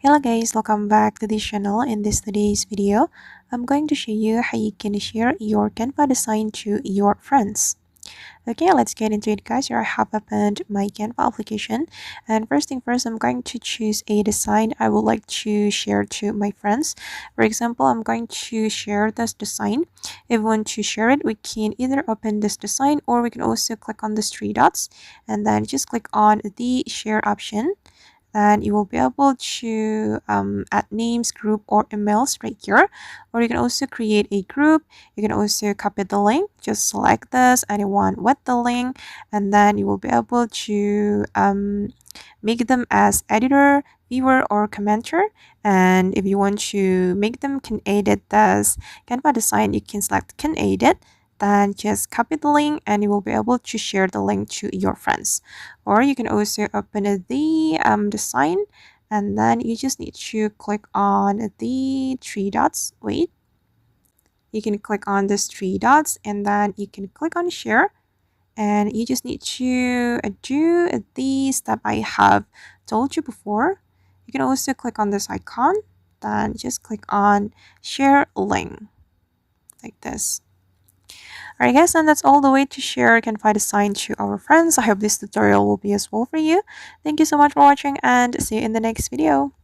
Hello guys, welcome back to this channel. In today's video, I'm going to show you how you can share your Canva design to your friends. Okay, let's get into it guys. Here I have opened my Canva application, and first thing first, I'm going to choose a design I would like to share to my friends. For example, I'm going to share this design. If we want to share it, we can either open this design or we can also click on these three dots and then just click on the share option, and you will be able to add names, group, or emails right here. Or you can also create a group. You can also copy the link. Just select this, anyone with the link, and then you will be able to make them as editor, viewer, or commenter. And if you want to make them can edit this Canva design, you can select can edit, then just copy the link and you will be able to share the link to your friends. Or you can also open the design, and then you just need to click on the three dots. Wait, you can click on these three dots and then you can click on share, and you just need to do the step I have told you before. You can also click on this icon, then just click on share link like this. Alright guys, and that's all the way to share Canva design to our friends. I hope this tutorial will be useful for you. Thank you so much for watching and see you in the next video.